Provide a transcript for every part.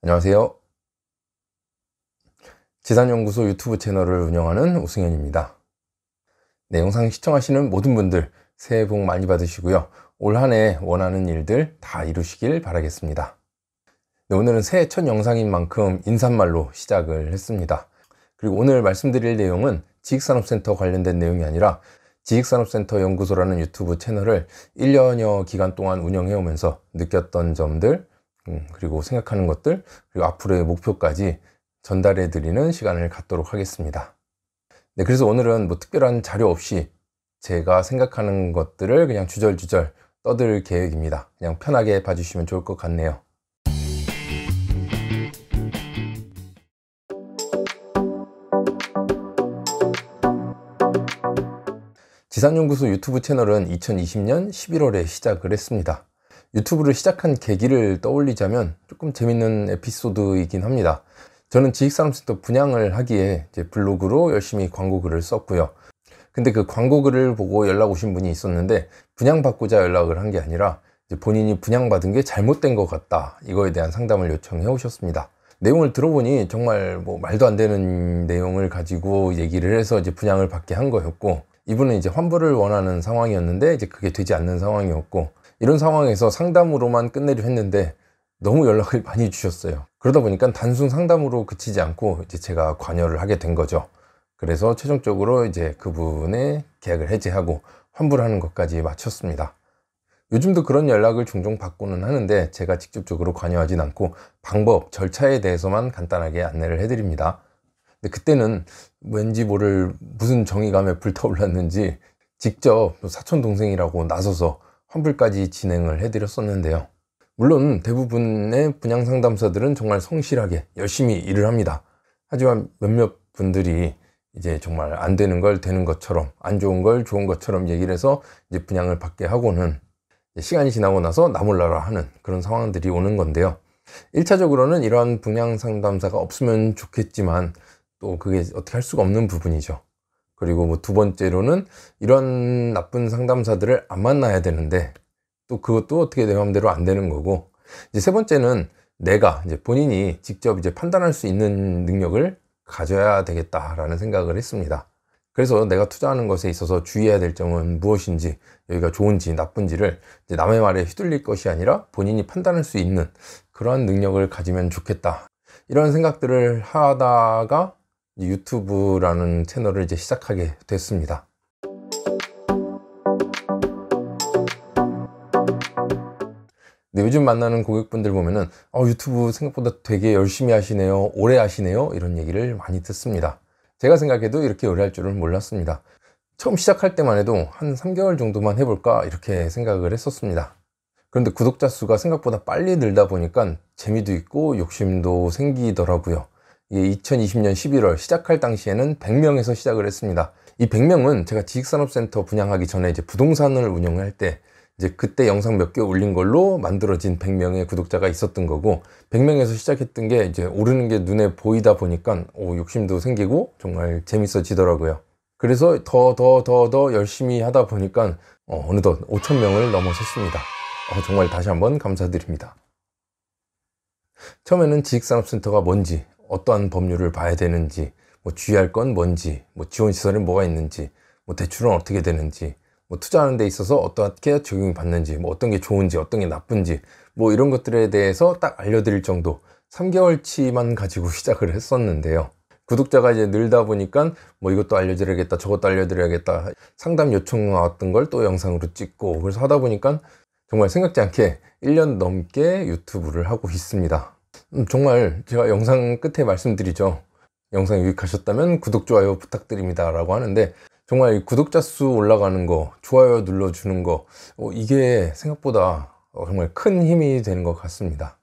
안녕하세요. 지산연구소 유튜브 채널을 운영하는 오승현입니다. 네, 영상 시청하시는 모든 분들 새해 복 많이 받으시고요. 올 한 해 원하는 일들 다 이루시길 바라겠습니다. 네, 오늘은 새해 첫 영상인 만큼 인사말로 시작을 했습니다. 그리고 오늘 말씀드릴 내용은 지식산업센터 관련된 내용이 아니라 지식산업센터 연구소라는 유튜브 채널을 1년여 기간 동안 운영해 오면서 느꼈던 점들, 그리고 생각하는 것들, 그리고 앞으로의 목표까지 전달해 드리는 시간을 갖도록 하겠습니다. 네, 그래서 오늘은 뭐 특별한 자료 없이 제가 생각하는 것들을 그냥 주절주절 떠들 계획입니다. 그냥 편하게 봐주시면 좋을 것 같네요. 지산연구소 유튜브 채널은 2020년 11월에 시작을 했습니다. 유튜브를 시작한 계기를 떠올리자면 조금 재밌는 에피소드이긴 합니다. 저는 지식산업센터 분양을 하기에 이제 블로그로 열심히 광고 글을 썼고요. 근데 그 광고 글을 보고 연락 오신 분이 있었는데 분양받고자 연락을 한 게 아니라 이제 본인이 분양받은 게 잘못된 것 같다, 이거에 대한 상담을 요청해 오셨습니다. 내용을 들어보니 정말 뭐 말도 안 되는 내용을 가지고 얘기를 해서 이제 분양을 받게 한 거였고, 이분은 이제 환불을 원하는 상황이었는데 이제 그게 되지 않는 상황이었고, 이런 상황에서 상담으로만 끝내려 했는데 너무 연락을 많이 주셨어요. 그러다 보니까 단순 상담으로 그치지 않고 이제 제가 관여를 하게 된 거죠. 그래서 최종적으로 이제 그분의 계약을 해지하고 환불하는 것까지 마쳤습니다. 요즘도 그런 연락을 종종 받고는 하는데 제가 직접적으로 관여하진 않고 방법, 절차에 대해서만 간단하게 안내를 해드립니다. 근데 그때는 왠지 모를 무슨 정의감에 불타올랐는지 직접 사촌 동생이라고 나서서 환불까지 진행을 해드렸었는데요. 물론 대부분의 분양 상담사들은 정말 성실하게 열심히 일을 합니다. 하지만 몇몇 분들이 이제 정말 안 되는 걸 되는 것처럼, 안 좋은 걸 좋은 것처럼 얘기를 해서 이제 분양을 받게 하고는 시간이 지나고 나서 나 몰라라 하는 그런 상황들이 오는 건데요. 1차적으로는 이러한 분양 상담사가 없으면 좋겠지만 또 그게 어떻게 할 수가 없는 부분이죠. 그리고 뭐 두 번째로는 이런 나쁜 상담사들을 안 만나야 되는데 또 그것도 어떻게 내 마음대로 안 되는 거고, 이제 세 번째는 내가 이제 본인이 직접 이제 판단할 수 있는 능력을 가져야 되겠다라는 생각을 했습니다. 그래서 내가 투자하는 것에 있어서 주의해야 될 점은 무엇인지, 여기가 좋은지 나쁜지를 이제 남의 말에 휘둘릴 것이 아니라 본인이 판단할 수 있는 그러한 능력을 가지면 좋겠다, 이런 생각들을 하다가 유튜브라는 채널을 이제 시작하게 됐습니다. 근데 요즘 만나는 고객분들 보면은 유튜브 생각보다 되게 열심히 하시네요, 오래 하시네요, 이런 얘기를 많이 듣습니다. 제가 생각해도 이렇게 오래 할 줄은 몰랐습니다. 처음 시작할 때만 해도 한 3개월 정도만 해볼까 이렇게 생각을 했었습니다. 그런데 구독자 수가 생각보다 빨리 늘다 보니까 재미도 있고 욕심도 생기더라고요. 이게 2020년 11월 시작할 당시에는 100명에서 시작을 했습니다. 이 100명은 제가 지식산업센터 분양하기 전에 이제 부동산을 운영할 때 이제 그때 영상 몇 개 올린 걸로 만들어진 100명의 구독자가 있었던 거고, 100명에서 시작했던 게 이제 오르는 게 눈에 보이다 보니까 욕심도 생기고 정말 재밌어지더라고요. 그래서 더 열심히 하다 보니까 어느덧 5,000명을 넘어섰습니다. 정말 다시 한번 감사드립니다. 처음에는 지식산업센터가 뭔지, 어떠한 법률을 봐야 되는지, 뭐 주의할 건 뭔지, 뭐 지원시설에 뭐가 있는지, 뭐 대출은 어떻게 되는지, 뭐 투자하는 데 있어서 어떻게 적용이 받는지, 뭐 어떤 게 좋은지 어떤 게 나쁜지, 뭐 이런 것들에 대해서 딱 알려드릴 정도 3개월치만 가지고 시작을 했었는데요. 구독자가 이제 늘다 보니까 뭐 이것도 알려드려야겠다, 저것도 알려드려야겠다, 상담 요청 나왔던 걸 또 영상으로 찍고, 그래서 하다 보니까 정말 생각지 않게 1년 넘게 유튜브를 하고 있습니다. 정말 제가 영상 끝에 말씀드리죠. 영상 유익하셨다면 구독, 좋아요 부탁드립니다 라고 하는데, 정말 구독자 수 올라가는 거, 좋아요 눌러주는 거, 이게 생각보다 정말 큰 힘이 되는 것 같습니다.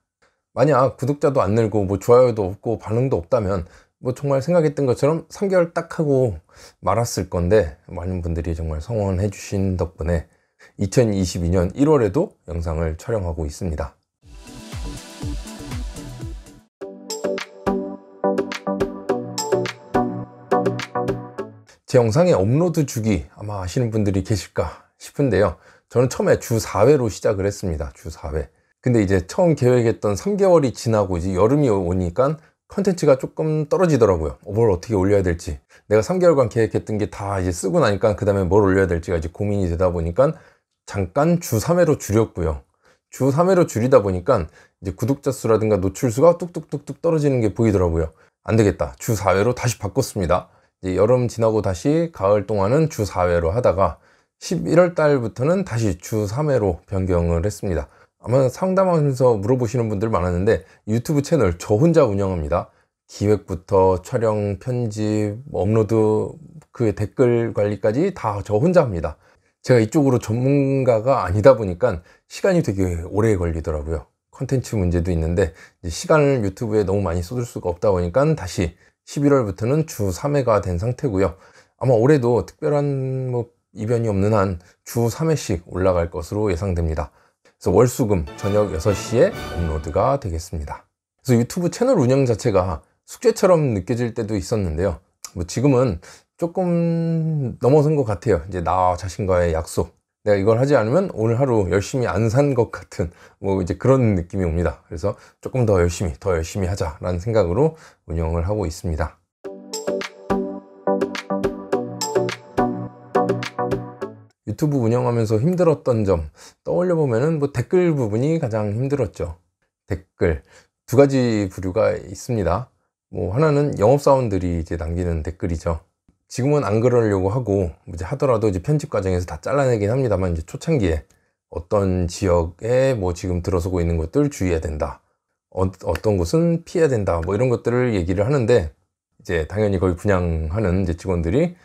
만약 구독자도 안 늘고 뭐 좋아요도 없고 반응도 없다면 뭐 정말 생각했던 것처럼 3개월 딱 하고 말았을 건데, 많은 분들이 정말 성원해 주신 덕분에 2022년 1월에도 영상을 촬영하고 있습니다. 제 영상의 업로드 주기 아마 아시는 분들이 계실까 싶은데요. 저는 처음에 주 4회로 시작을 했습니다. 주 4회. 근데 이제 처음 계획했던 3개월이 지나고 이제 여름이 오니까 컨텐츠가 조금 떨어지더라고요. 뭘 어떻게 올려야 될지. 내가 3개월간 계획했던 게 다 이제 쓰고 나니까 그 다음에 뭘 올려야 될지가 이제 고민이 되다 보니까 잠깐 주 3회로 줄였고요. 주 3회로 줄이다 보니까 이제 구독자 수라든가 노출 수가 뚝뚝뚝뚝 떨어지는 게 보이더라고요. 안 되겠다. 주 4회로 다시 바꿨습니다. 이제 여름 지나고 다시 가을 동안은 주 4회로 하다가 11월 달부터는 다시 주 3회로 변경을 했습니다. 아마 상담하면서 물어보시는 분들 많았는데 유튜브 채널 저 혼자 운영합니다. 기획부터 촬영, 편집, 업로드, 그 댓글 관리까지 다 저 혼자 합니다. 제가 이쪽으로 전문가가 아니다 보니까 시간이 되게 오래 걸리더라고요. 컨텐츠 문제도 있는데 이제 시간을 유튜브에 너무 많이 쏟을 수가 없다 보니까 다시 11월부터는 주 3회가 된 상태고요. 아마 올해도 특별한 이변이 없는 한 주 3회씩 올라갈 것으로 예상됩니다. 그래서 월수금 저녁 6시에 업로드가 되겠습니다. 그래서 유튜브 채널 운영 자체가 숙제처럼 느껴질 때도 있었는데요. 지금은 조금 넘어선 것 같아요. 이제 나 자신과의 약속. 내가 이걸 하지 않으면 오늘 하루 열심히 안 산 것 같은 이제 그런 느낌이 옵니다. 그래서 조금 더 열심히 하자라는 생각으로 운영을 하고 있습니다. 유튜브 운영하면서 힘들었던 점 떠올려 보면은 댓글 부분이 가장 힘들었죠. 댓글 두 가지 부류가 있습니다. 하나는 영업사원들이 이제 남기는 댓글이죠. 지금은 안 그러려고 하고 이제 하더라도 이제 편집 과정에서 다 잘라내긴 합니다만 이제 초창기에 어떤 지역에 지금 들어서고 있는 것들 주의해야 된다. 어떤 곳은 피해야 된다. 이런 것들을 얘기를 하는데 이제 당연히 거기 분양하는 이제 직원들이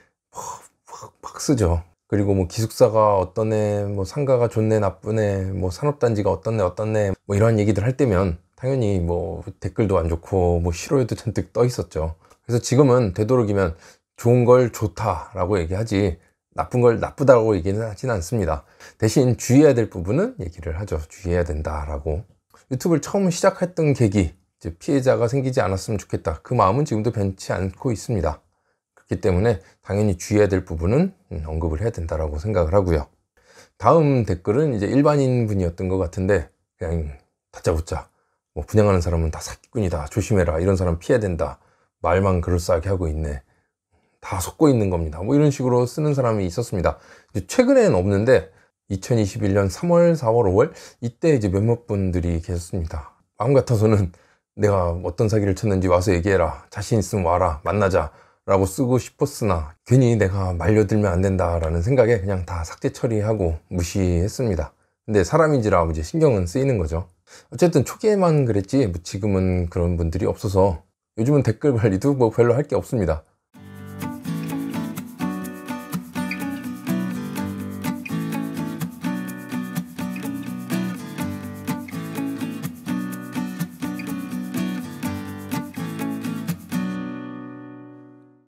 팍 쓰죠. 그리고 기숙사가 어떠네, 상가가 좋네, 나쁘네, 산업단지가 어떻네, 이런 얘기들 할 때면 당연히 댓글도 안 좋고 싫어요도 잔뜩 떠 있었죠. 그래서 지금은 되도록이면 좋은 걸 좋다라고 얘기하지 나쁜 걸 나쁘다고 얘기는 하진 않습니다. 대신 주의해야 될 부분은 얘기를 하죠. 주의해야 된다라고. 유튜브를 처음 시작했던 계기, 이제 피해자가 생기지 않았으면 좋겠다. 그 마음은 지금도 변치 않고 있습니다. 그렇기 때문에 당연히 주의해야 될 부분은 언급을 해야 된다라고 생각을 하고요. 다음 댓글은 이제 일반인 분이었던 것 같은데 그냥 다짜고짜 분양하는 사람은 다 사기꾼이다, 조심해라, 이런 사람 피해야 된다, 말만 그럴싸하게 하고 있네, 다 속고 있는 겁니다, 이런 식으로 쓰는 사람이 있었습니다. 이제 최근에는 없는데 2021년 3월, 4월, 5월 이때 이제 몇몇 분들이 계셨습니다. 마음 같아서는 내가 어떤 사기를 쳤는지 와서 얘기해라, 자신 있으면 와라, 만나자 라고 쓰고 싶었으나 괜히 내가 말려들면 안 된다라는 생각에 그냥 다 삭제 처리하고 무시했습니다. 근데 사람인지라 이제 신경은 쓰이는 거죠. 어쨌든 초기에만 그랬지 지금은 그런 분들이 없어서 요즘은 댓글 관리도 별로 할 게 없습니다.